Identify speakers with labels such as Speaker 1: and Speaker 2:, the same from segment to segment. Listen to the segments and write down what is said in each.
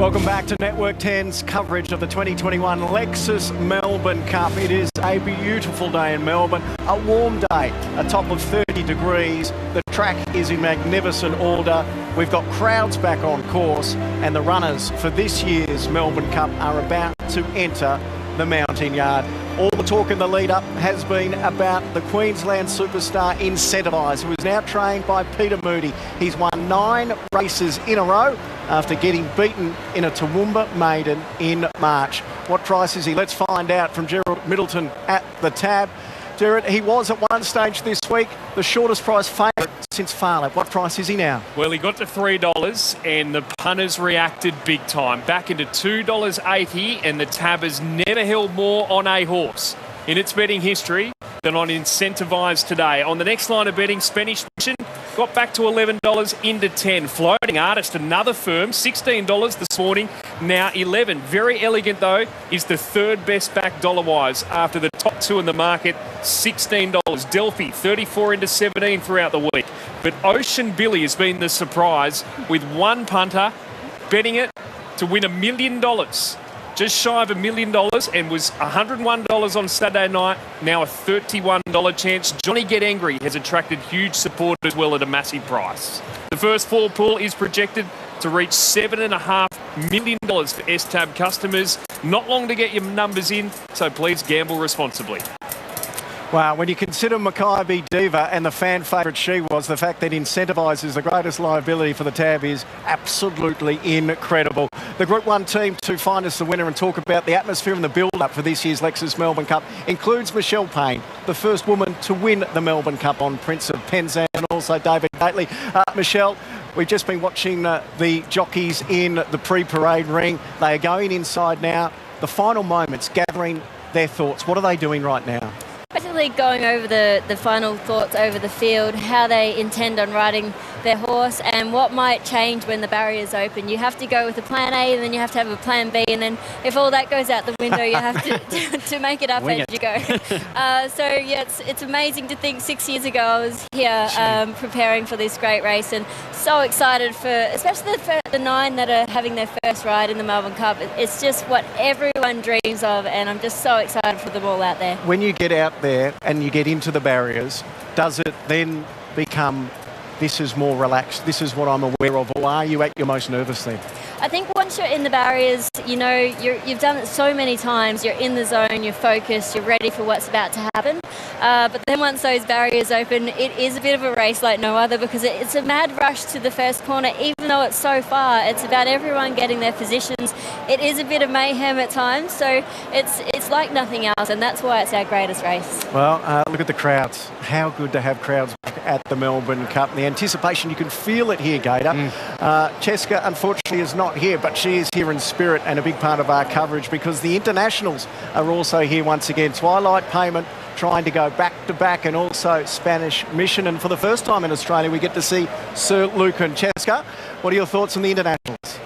Speaker 1: Welcome back to Network 10's coverage of the 2021 Lexus Melbourne Cup. It is a beautiful day in Melbourne, a warm day, a top of 30 degrees. The track is in magnificent order. We've got crowds back on course, and the runners for this year's Melbourne Cup are about to enter the mountain yard. All the talk in the lead-up has been about the Queensland superstar Incentivise, who is now trained by Peter Moody. He's won 9 races in a row after getting beaten in a Toowoomba maiden in March. What price is he? Let's find out from Gerald Middleton at the tab. Gerard, he was at one stage this week the shortest price favourite since Farlap. What price is he now?
Speaker 2: Well, he got to $3 and the punters reacted big time. Back into $2.80, and the tab has never held more on a horse in its betting history than on Incentivise today. On the next line of betting, Spanish Mission got back to $11 into $10. Floating Artist, another firm, $16 this morning, now $11. Very Elegant, though, is the third best back dollar-wise after the top two in the market, $16. Delphi, 34 into 17 throughout the week. But Ocean Billy has been the surprise with one punter betting it to win $1 million. Just shy of $1 million, and was $101 on Saturday night, now a $31 chance. Johnny Get Angry has attracted huge support as well at a massive price. The first fall pool is projected to reach $7.5 million for S-Tab customers. Not long to get your numbers in, so please gamble responsibly.
Speaker 1: Wow, when you consider Mackay Diva and the fan favourite she was, the fact that Incentivise is the greatest liability for the tab is absolutely incredible. The Group 1 team to find us the winner and talk about the atmosphere and the build-up for this year's Lexus Melbourne Cup includes Michelle Payne, the first woman to win the Melbourne Cup on Prince of Penzance, and also David Gately. Michelle, we've just been watching the jockeys in the pre-parade ring. They are going inside now. The final moments, gathering their thoughts. What are they doing right now?
Speaker 3: Basically going over the final thoughts over the field, how they intend on riding their horse and what might change when the barriers open. You have to go with a plan A, and then you have to have a plan B, and then if all that goes out the window, you have to make it up as you go. So yeah, it's amazing to think 6 years ago I was here preparing for this great race, and so excited for especially the 9 that are having their first ride in the Melbourne Cup. It's just what everyone dreams of, and I'm just so excited for them all out there.
Speaker 1: When you get out there and you get into the barriers, does it then become, this is more relaxed, this is what I'm aware of, or are you at your most nervous then?
Speaker 3: I think once you're in the barriers, you know, you've done it so many times, you're in the zone, you're focused, you're ready for what's about to happen. But then once those barriers open, it is a bit of a race like no other, because it's a mad rush to the first corner. Even though it's so far, it's about everyone getting their positions. It is a bit of mayhem at times, so it's like nothing else, and that's why it's our greatest race.
Speaker 1: Well, look at the crowds. How good to have crowds at the Melbourne Cup. The anticipation, you can feel it here, Gator. Cheska, unfortunately, is not here, but she is here in spirit and a big part of our coverage, because the internationals are also here once again. Twilight Payment trying to go back-to-back, and also Spanish Mission. And for the first time in Australia, we get to see Sir Lucan. Cheska, what are your thoughts on the internationals?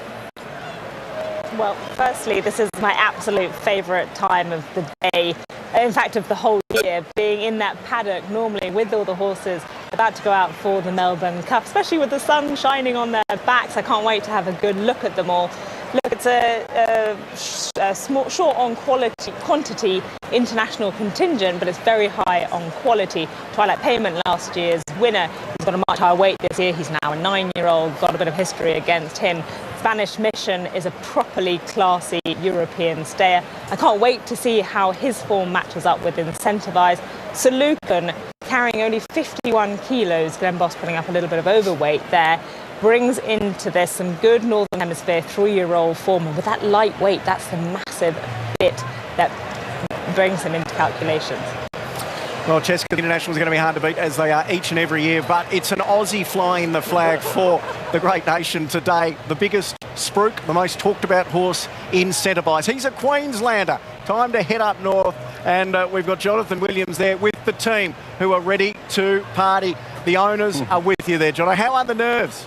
Speaker 4: Well, firstly, this is my absolute favourite time of the day, in fact of the whole year, being in that paddock normally with all the horses about to go out for the Melbourne Cup, especially with the sun shining on their backs. I can't wait to have a good look at them all. Look, it's a small, short on quantity international contingent, but it's very high on quality. Twilight Payment, last year's winner, he's got a much higher weight this year. He's now a 9-year-old, got a bit of history against him. Spanish Mission is a properly classy European stayer. I can't wait to see how his form matches up with Incentivise. Sir Lucan, carrying only 51 kilos, Glenn Boss putting up a little bit of overweight there, brings into this some good Northern Hemisphere 3-year-old form. And with that light weight, that's the massive bit that brings him into calculations.
Speaker 1: Well, Cheska, the internationals are going to be hard to beat, as they are each and every year, but it's an Aussie flying the flag for the great nation today. The biggest spruik, the most talked about horse, Incentivise. He's a Queenslander. Time to head up north, and we've got Jonathan Williams there with the team who are ready to party. The owners are with you there, Jono. How are the nerves?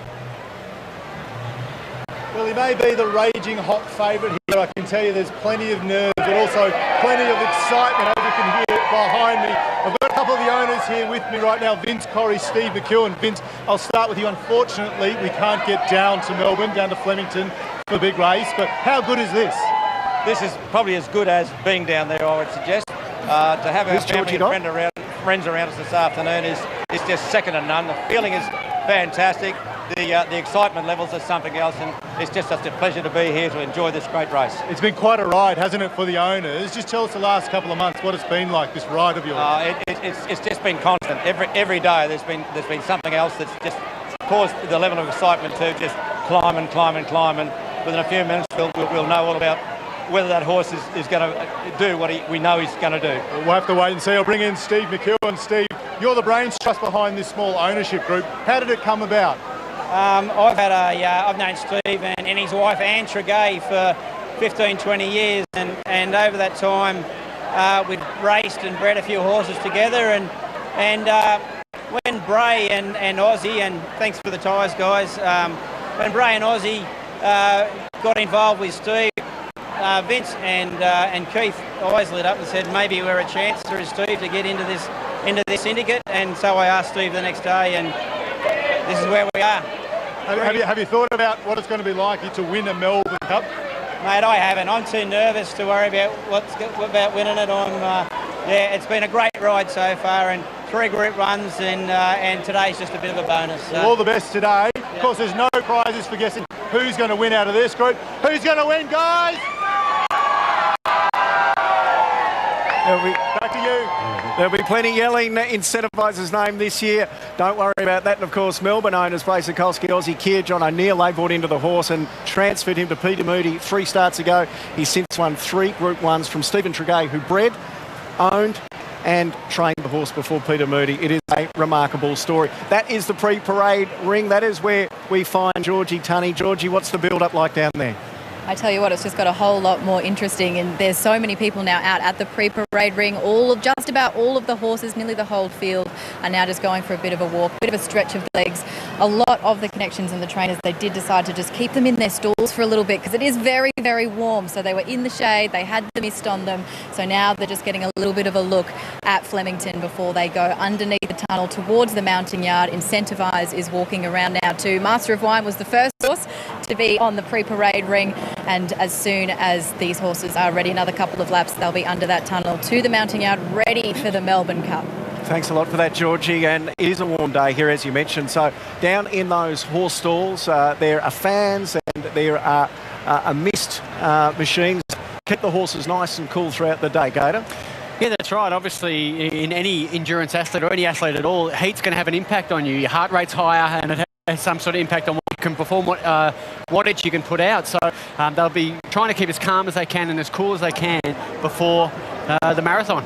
Speaker 5: Well, he may be the raging hot favourite here. I can tell you there's plenty of nerves, but also plenty of excitement, as you can hear behind me. I've got a couple of the owners here with me right now, Vince Corrie, Steve McEwen. Vince, I'll start with you. Unfortunately, we can't get down to Melbourne, down to Flemington, for the big race, but how good is this?
Speaker 6: This is probably as good as being down there, I would suggest. To have our family and friends around us this afternoon is just second to none. The feeling is fantastic. The excitement levels are something else, and it's just such a pleasure to be here to enjoy this great race.
Speaker 5: It's been quite a ride, hasn't it, for the owners? Just tell us the last couple of months what it's been like, this ride of yours.
Speaker 6: It's just been constant. Every day there's been something else that's just caused the level of excitement to just climb and climb and climb. And within a few minutes we'll know all about whether that horse is going to do what we know he's going to do.
Speaker 5: We'll have to wait and see. I'll bring in Steve McEwen. Steve, you're the brains trust behind this small ownership group. How did it come about?
Speaker 7: I've known Steve and his wife Anne Tregay for 15-20 years, and over that time we'd raced and bred a few horses together, and when Bray and Aussie, and thanks for the tyres guys, when Bray and Aussie got involved with Steve, Vince and Keith always lit up and said maybe we're a chance through Steve to get into this syndicate, and so I asked Steve the next day, and this is where we are.
Speaker 5: Have you thought about what it's going to be like to win a Melbourne Cup?
Speaker 7: Mate, I haven't. I'm too nervous to worry about about winning it. It's been a great ride so far, and 3 Group 1s, and today's just a bit of a bonus. So.
Speaker 5: Well, all the best today. Yeah. Of course, there's no prizes for guessing who's going to win out of this group. Who's going to win, guys? Back to you.
Speaker 1: There'll be plenty yelling Incentiviser's name this year. Don't worry about that. And of course, Melbourne owners, Basikolski, Aussie Kier, John O'Neill, they bought into the horse and transferred him to Peter Moody 3 starts ago. He's since won 3 Group 1s from Stephen Tregay, who bred, owned and trained the horse before Peter Moody. It is a remarkable story. That is the pre-parade ring. That is where we find Georgie Tunny. Georgie, what's the build-up like down there?
Speaker 8: I tell you what, it's just got a whole lot more interesting, and there's so many people now out at the pre-parade ring. Just about all of the horses, nearly the whole field, are now just going for a bit of a walk, a bit of a stretch of the legs. A lot of the connections and the trainers, they did decide to just keep them in their stalls for a little bit because it is very, very warm. So they were in the shade, they had the mist on them. So now they're just getting a little bit of a look at Flemington before they go underneath the tunnel towards the mounting yard. Incentivise is walking around now too. Master of Wine was the first horse to be on the pre-parade ring, and as soon as these horses are ready, another couple of laps, they'll be under that tunnel to the mounting yard, ready for the Melbourne Cup.
Speaker 1: Thanks a lot for that, Georgie, and it is a warm day here, as you mentioned. So down in those horse stalls, there are fans and there are mist machines. Keep the horses nice and cool throughout the day, Gator.
Speaker 9: Yeah, that's right. Obviously, in any endurance athlete or any athlete at all, heat's going to have an impact on you. Your heart rate's higher, and it has some sort of impact on what you can perform, what wattage you can put out. So they'll be trying to keep as calm as they can and as cool as they can before the marathon.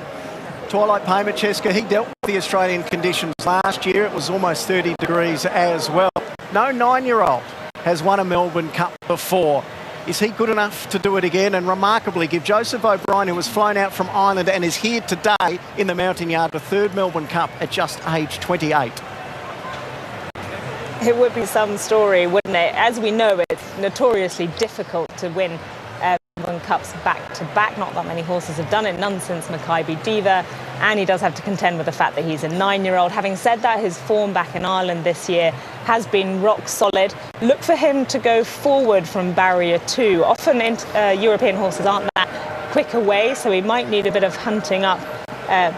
Speaker 1: Twilight Payne, Cheska, he dealt with the Australian conditions last year. It was almost 30 degrees as well. No 9-year-old has won a Melbourne Cup before. Is he good enough to do it again and remarkably give Joseph O'Brien, who was flown out from Ireland and is here today in the mounting yard, the 3rd Melbourne Cup at just age 28?
Speaker 4: It would be some story, wouldn't it? As we know, it's notoriously difficult to win Melbourne Cups back-to-back. Not that many horses have done it, none since Makybe Diva, and he does have to contend with the fact that he's a 9-year-old. Having said that, his form back in Ireland this year has been rock solid. Look for him to go forward from barrier 2. Often European horses aren't that quick away, so he might need a bit of hunting up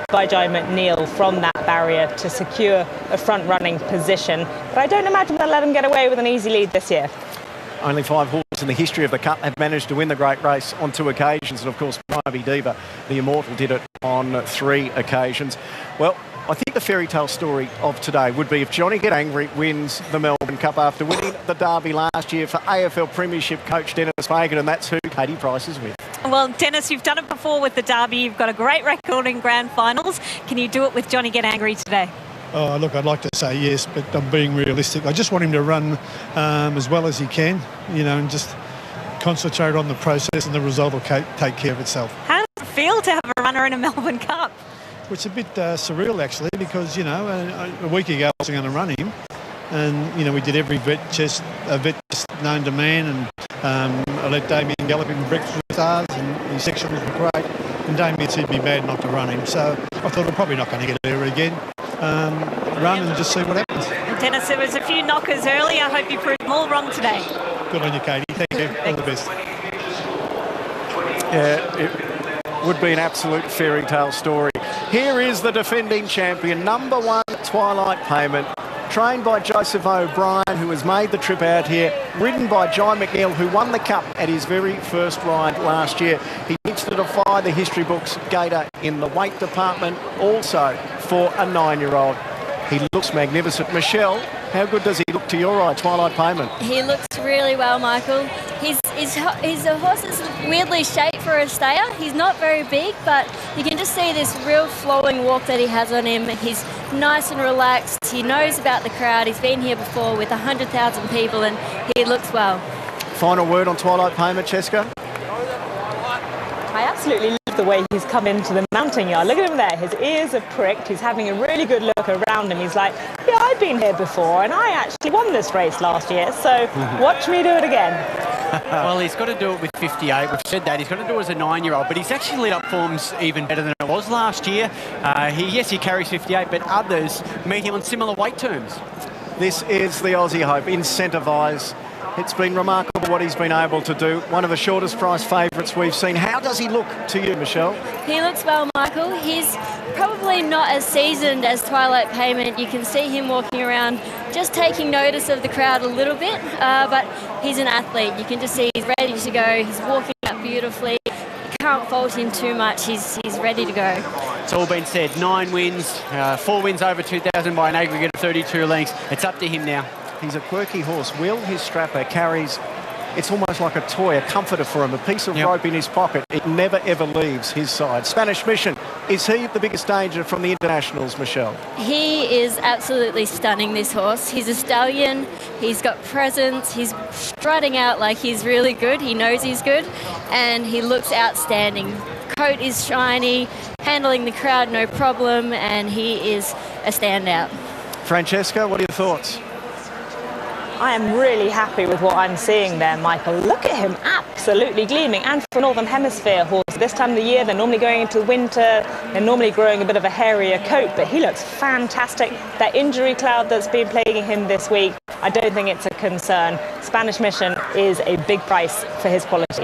Speaker 4: by Jai McNeil from that barrier to secure a front-running position. But I don't imagine they'll let him get away with an easy lead this year.
Speaker 1: Only 5 horses in the history of the Cup have managed to win the great race on 2 occasions, and of course Makybe Diva, the immortal, did it on 3 occasions. Well, I think the fairy tale story of today would be if Johnny Get Angry wins the Melbourne Cup after winning the Derby last year for AFL Premiership coach Dennis Fagan, and that's who Katie Price is with.
Speaker 10: Well, Dennis, you've done it before with the Derby. You've got a great record in grand finals. Can you do it with Johnny Get Angry today?
Speaker 11: Oh, look, I'd like to say yes, but I'm being realistic. I just want him to run as well as he can, you know, and just concentrate on the process, and the result will take care of itself.
Speaker 10: How does it feel to have a runner in a Melbourne Cup?
Speaker 11: Well, it's a bit surreal, actually, because, you know, a week ago I was going to run him, and, you know, we did every vet test known to man, and I let Damien gallop him breakfast with stars, and his sections were great, and Damien said he'd be mad not to run him, so I thought I'm probably not going to get her again. Run and just see what happens.
Speaker 10: Dennis, there was a few knockers earlier. I hope you proved them all wrong today.
Speaker 11: Good on you, Katie. Thank you. All the best.
Speaker 1: Yeah, it would be an absolute fairy tale story. Here is the defending champion, number 1, Twilight Payment. Trained by Joseph O'Brien, who has made the trip out here. Ridden by John McNeil, who won the Cup at his very first ride last year. He needs to defy the history books gator in the weight department, also for a 9-year-old. He looks magnificent. Michelle, how good does he look to your eye, Twilight Payment?
Speaker 3: He looks really well, Michael. His horse is weirdly shaped for a stayer. He's not very big, but you can just see this real flowing walk that he has on him. He's nice and relaxed. He knows about the crowd. He's been here before with 100,000 people, and he looks well.
Speaker 1: Final word on Twilight Payment, Cheska?
Speaker 4: I absolutely love the way he's come into the mounting yard. Look at him there. His ears are pricked. He's having a really good look around him. He's like, yeah, I've been here before, and I actually won this race last year, so watch me do it again.
Speaker 9: Well, he's got to do it with 58. We've said that. He's got to do it as a 9-year-old, but he's actually lit up forms even better than it was last year. He carries 58, but others meet him on similar weight terms.
Speaker 1: This is the Aussie Hope, Incentivise. It's been remarkable what he's been able to do. One of the shortest price favourites we've seen. How does he look to you, Michelle?
Speaker 3: He looks well, Michael. He's probably not as seasoned as Twilight Payment. You can see him walking around just taking notice of the crowd a little bit, but he's an athlete. You can just see he's ready to go. He's walking up beautifully. You can't fault him too much. He's ready to go.
Speaker 9: It's all been said. 9 wins, 4 wins over 2,000 by an aggregate of 32 lengths. It's up to him now.
Speaker 1: He's a quirky horse. Will, his strapper, carries, it's almost like a toy, a comforter for him, a piece of rope in his pocket. It never, ever leaves his side. Spanish Mission, is he the biggest danger from the internationals, Michelle?
Speaker 3: He is absolutely stunning, this horse. He's a stallion. He's got presence. He's strutting out like he's really good. He knows he's good, and he looks outstanding. Coat is shiny, handling the crowd no problem, and he is a standout.
Speaker 1: Francesca, what are your thoughts?
Speaker 4: I am really happy with what I'm seeing there, Michael. Look at him, absolutely gleaming. And for a Northern Hemisphere horse, this time of the year, they're normally going into winter. They're normally growing a bit of a hairier coat, but he looks fantastic. That injury cloud that's been plaguing him this week, I don't think it's a concern. Spanish Mission is a big price for his quality.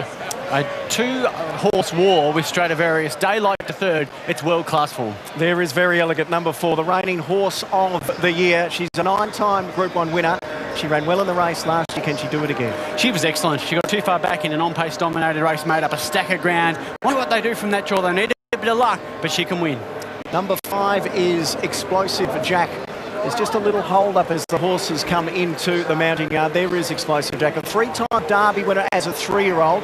Speaker 9: A 2-horse war with Stradivarius, Daylight to third. It's world-class form.
Speaker 1: There is Very Elegant, number 4, the reigning horse of the year. She's a 9-time Group 1 winner. She ran well in the race last year. Can she do it again?
Speaker 9: She was excellent. She got too far back in an on-pace dominated race, made up a stack of ground. Wonder what they do from that draw. They need a bit of luck, but she can win.
Speaker 1: Number 5 is Explosive Jack. There's just a little hold-up as the horses come into the mounting yard. There is Explosive Jack, a 3-time Derby winner as a 3-year-old.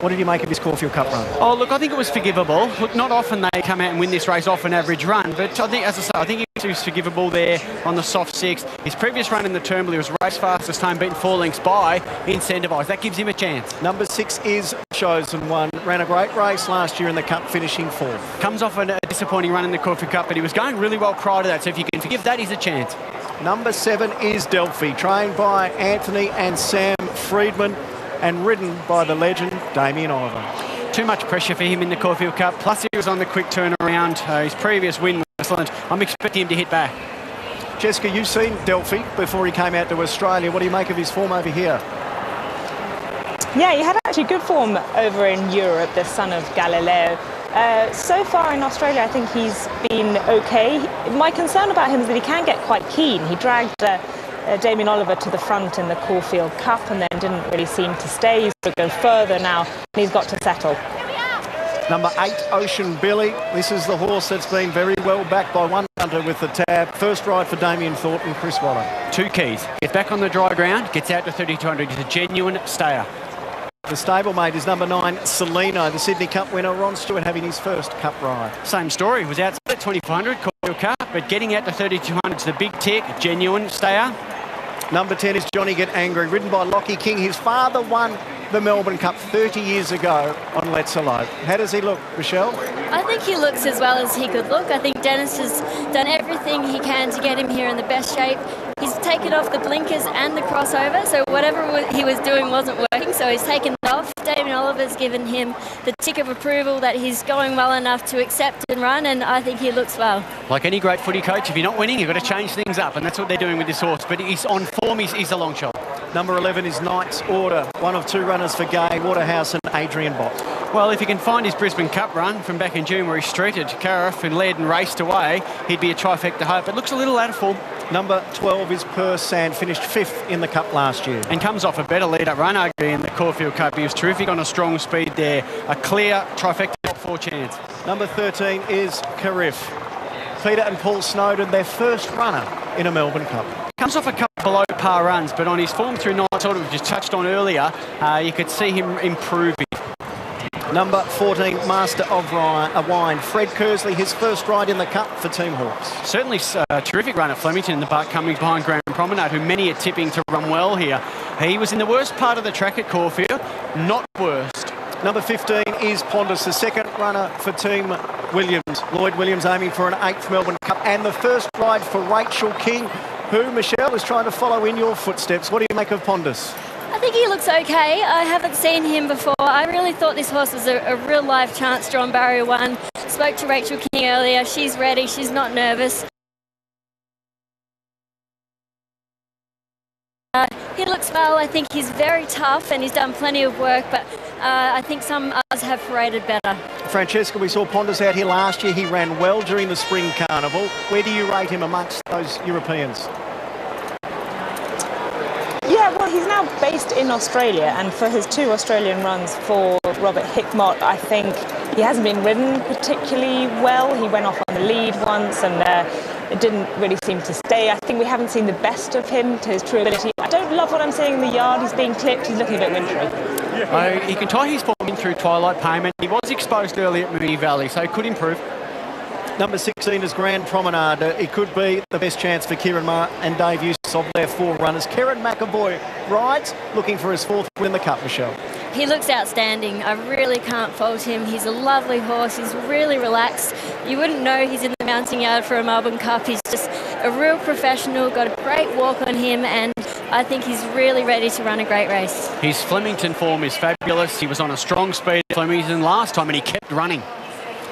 Speaker 1: What did you make of his Caulfield Cup run?
Speaker 9: Oh, look, I think it was forgivable. Look, not often they come out and win this race off an average run, but I think, as I say, I think he was forgivable there on the soft 6. His previous run in the Turnbull, he was race fastest time, beaten 4 lengths by Incentivise. That gives him a chance.
Speaker 1: Number 6 is Chosen One. Ran a great race last year in the Cup, finishing 4th.
Speaker 9: Comes off a disappointing run in the Caulfield Cup, but he was going really well prior to that, so if you can forgive that, he's a chance.
Speaker 1: Number 7 is Delphi, trained by Anthony and Sam Friedman, and ridden by the legend Damien Oliver.
Speaker 9: Too much pressure for him in the Caulfield Cup, plus he was on the quick turnaround. His previous win was excellent. I'm expecting him to hit back.
Speaker 1: Jessica, you've seen Delphi before he came out to Australia. What do you make of his form over here?
Speaker 4: Yeah, he had actually good form over in Europe, the son of Galileo. So far in Australia, I think he's been okay. My concern about him is that he can get quite keen. He dragged Damien Oliver to the front in the Caulfield Cup and then didn't really seem to stay. He's got to go further now, and he's got to settle.
Speaker 1: Number 8, Ocean Billy. This is the horse that's been very well backed by one hunter with the tab. First ride for Damien Thornton, Chris Waller.
Speaker 9: 2 keys. Gets back on the dry ground, gets out to 3,200. He's a genuine stayer.
Speaker 1: The stablemate is number 9, Celino, the Sydney Cup winner. Ron Stewart having his first Cup ride.
Speaker 9: Same story. Was outside at 2,400, Caulfield Cup, but getting out to 3,200 is the big tick, genuine stayer.
Speaker 1: Number 10 is Johnny Get Angry, ridden by Lockie King. His father won the Melbourne Cup 30 years ago on Let's Elope. How does he look, Michelle?
Speaker 3: I think he looks as well as he could look. I think Dennis has done everything he can to get him here in the best shape. He's taken off the blinkers and the crossover, so whatever he was doing wasn't working. racing, so he's taken it off. Damien Oliver's given him the tick of approval that he's going well enough to accept and run, and I think he looks well.
Speaker 9: Like any great footy coach, if you're not winning, you've got to change things up, and that's what they're doing with this horse. But he's on form, he's a long shot.
Speaker 1: Number 11 is Knight's Order, one of two runners for Gay, Waterhouse and Adrian Bott.
Speaker 9: Well, if he can find his Brisbane Cup run from back in June where he streeted Cariff and led and raced away, he'd be a trifecta hope. It looks a little out of form.
Speaker 1: Number 12 is Persand, finished 5th in the Cup last year.
Speaker 9: And comes off a better lead-up run, arguably, in the Caulfield Cup. He was terrific on a strong speed there. A clear trifecta top 4 chance.
Speaker 1: Number 13 is Cariff. Peter and Paul Snowden, their first runner in a Melbourne Cup.
Speaker 9: Comes off a couple below par runs, but on his form through night, sort of just touched on earlier, you could see him improving.
Speaker 1: Number 14, Master of Wine, Fred Kersley, his first ride in the Cup for Team Hawks.
Speaker 9: Certainly a terrific run at Flemington in the Bart Cummings behind Grand Promenade, who many are tipping to run well here. He was in the worst part of the track at Caulfield, not worst.
Speaker 1: Number 15 is Pondus, the second runner for Team Williams. Lloyd Williams aiming for an 8th Melbourne Cup, and the first ride for Rachel King, who, Michelle, is trying to follow in your footsteps. What do you make of Pondus?
Speaker 3: I think he looks okay. I haven't seen him before. I really thought this horse was a real live chance drawn barrier 1. Spoke to Rachel King earlier. She's ready. She's not nervous. He looks well. I think he's very tough and he's done plenty of work, but I think some others have paraded better.
Speaker 1: Francesca, we saw Pondus out here last year. He ran well during the Spring Carnival. Where do you rate him amongst those Europeans?
Speaker 4: Yeah, well, he's now based in Australia, and for his 2 Australian runs for Robert Hickmott, I think he hasn't been ridden particularly well. He went off on the lead once and it didn't really seem to stay. I think we haven't seen the best of him to his true ability. I don't love what I'm seeing in the yard. He's being clipped. He's looking a bit wintry.
Speaker 9: He can tie his form in through Twilight Payment. He was exposed early at Moonee Valley, so he could improve.
Speaker 1: Number 16 is Grand Promenade. It could be the best chance for Kieran Marr and Dave Eustace of their 4 runners. Kieran McAvoy rides, looking for his 4th win in the Cup, Michelle.
Speaker 3: He looks outstanding. I really can't fault him. He's a lovely horse. He's really relaxed. You wouldn't know he's in the mounting yard for a Melbourne Cup. He's just a real professional, got a great walk on him, and I think he's really ready to run a great race.
Speaker 9: His Flemington form is fabulous. He was on a strong speed at Flemington last time and he kept running.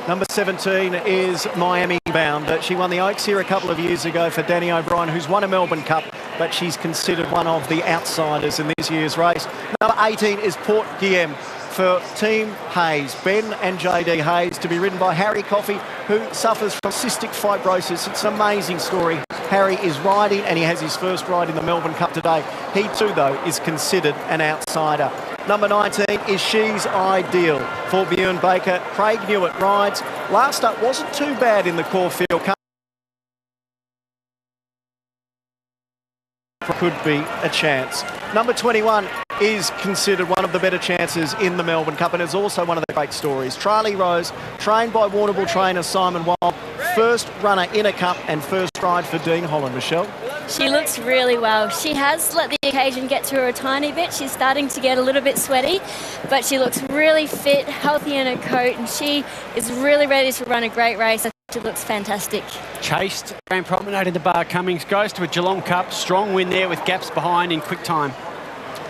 Speaker 1: Number 17 is Miami Bound. She won the Oaks here a couple of years ago for Danny O'Brien, who's won a Melbourne Cup, but she's considered one of the outsiders in this year's race. Number 18 is Port Guillem for Team Hayes. Ben and JD Hayes, to be ridden by Harry Coffey, who suffers from cystic fibrosis. It's an amazing story. Harry is riding and he has his first ride in the Melbourne Cup today. He too, though, is considered an outsider. Number 19 is She's Ideal for Bjorn Baker. Craig Newitt rides. Last up wasn't too bad in the Caulfield Cup. Could be a chance. Number 21 is considered one of the better chances in the Melbourne Cup, and is also one of the great stories. Charlie Rose, trained by Warrnambool trainer Simon Wild, first runner in a Cup and first ride for Dean Holland. Michelle?
Speaker 3: She looks really well. She has let the occasion get to her a tiny bit. She's starting to get a little bit sweaty, but she looks really fit, healthy in her coat, and she is really ready to run a great race. She looks fantastic.
Speaker 9: Chased Grand Promenade in the Bar Cummings, goes to a Geelong Cup. Strong win there with gaps behind in quick time.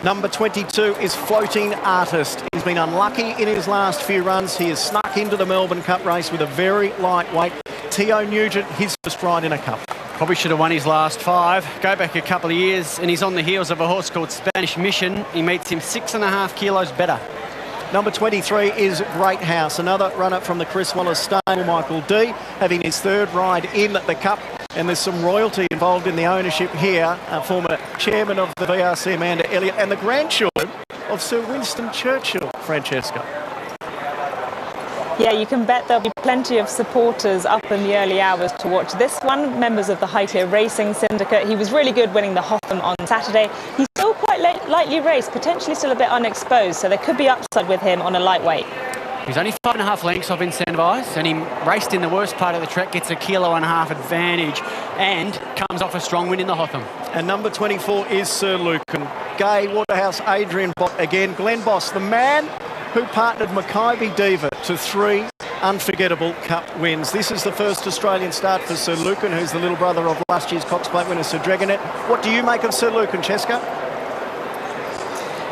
Speaker 1: Number 22 is Floating Artist. He's been unlucky in his last few runs. He has snuck into the Melbourne Cup race with a very lightweight Theo Nugent, his first ride in a Cup.
Speaker 9: Probably should have won his last 5. Go back a couple of years and he's on the heels of a horse called Spanish Mission. He meets him 6.5 kilos better.
Speaker 1: Number 23 is Great House, another runner from the Chris Wallace stable, Michael D, having his 3rd ride in the Cup. And there's some royalty involved in the ownership here. Former chairman of the VRC, Amanda Elliott, and the grandchildren of Sir Winston Churchill, Francesca.
Speaker 4: Yeah, you can bet there'll be plenty of supporters up in the early hours to watch this one. Members of the Highclere Racing Syndicate. He was really good winning the Hotham on Saturday. He's still quite lightly raced, potentially still a bit unexposed, so there could be upside with him on a lightweight.
Speaker 9: He's only 5.5 lengths off Incentivised, and he raced in the worst part of the track, gets a 1.5 kilo advantage, and comes off a strong win in the Hotham.
Speaker 1: And number 24 is Sir Lucan. Gay, Waterhouse, Adrian Bott again. Glenn Boss, the man who partnered Mackay Diva to 3 unforgettable Cup wins. This is the first Australian start for Sir Lucan, who's the little brother of last year's Cox Plate winner Sir Dragonet. What do you make of Sir Lucan, Cheska?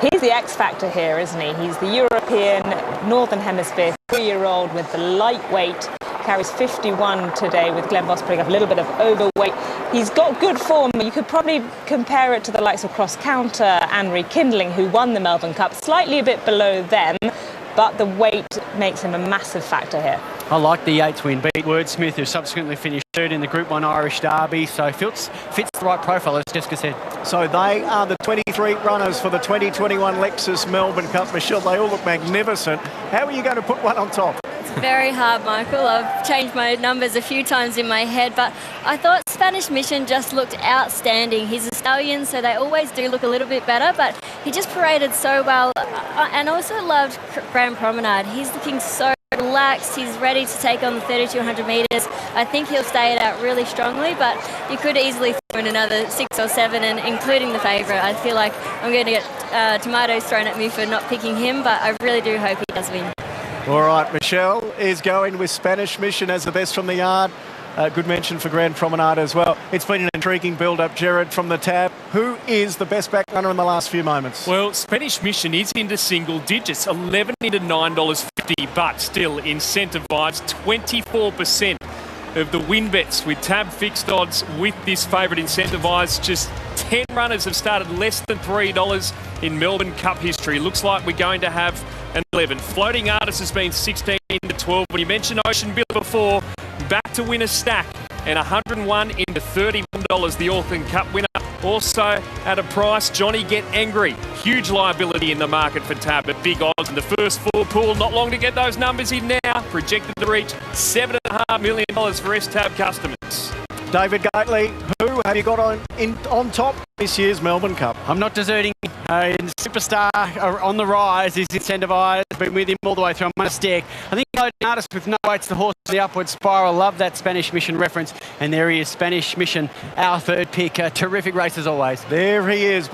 Speaker 4: He's the X factor here, isn't he? He's the European, Northern Hemisphere, 3-year-old with the lightweight. Carries 51 today with Glenn Voss putting up a little bit of overweight. He's got good form. You could probably compare it to the likes of Cross Counter and Rekindling, who won the Melbourne Cup, slightly a bit below them, but the weight makes him a massive factor here.
Speaker 9: I like the Yates win. Beat Wordsmith, who subsequently finished third in the Group 1 Irish Derby, so fits the right profile, as Jessica said.
Speaker 1: So they are the 23 runners for the 2021 Lexus Melbourne Cup. Michelle, they all look magnificent. How are you going to put one on top?
Speaker 3: Very hard, Michael. I've changed my numbers a few times in my head, but I thought Spanish Mission just looked outstanding. He's a stallion, so they always do look a little bit better, but he just paraded so well. And also loved Grand Promenade. He's looking so relaxed. He's ready to take on the 3,200 metres. I think he'll stay it out really strongly, but you could easily throw in another 6 or 7, and including the favourite. I feel like I'm going to get tomatoes thrown at me for not picking him, but I really do hope he does win.
Speaker 1: All right, Michelle is going with Spanish Mission as the best from the yard. Good mention for Grand Promenade as well. It's been an intriguing build-up. Jared from the tab. Who is the best back runner in the last few moments?
Speaker 2: Well, Spanish Mission is into single digits, 11 into $9.50, but still incentivised 24% of the win bets with tab fixed odds with this favourite incentivised. Just 10 runners have started less than $3 in Melbourne Cup history. Looks like we're going to have an 11. Floating Artist has been 16 into 12. When you mentioned Ocean Bill before, back to win a stack, and 101 into $31, the Auckland Cup winner. Also at a price, Johnny Get Angry. Huge liability in the market for tab at big odds. In the first 4 pool, not long to get those numbers in now. Projected to reach $7.5 million for S-Tab customers.
Speaker 1: David Gately, who have you got on top this year's Melbourne Cup?
Speaker 9: I'm not deserting. Superstar on the rise is incentivised. Been with him all the way through. I'm on a stick. I think Floating Artist with no weights, the horse the upward spiral. Love that Spanish Mission reference. And there he is, Spanish Mission, our third pick. A terrific race as always.
Speaker 1: There he is.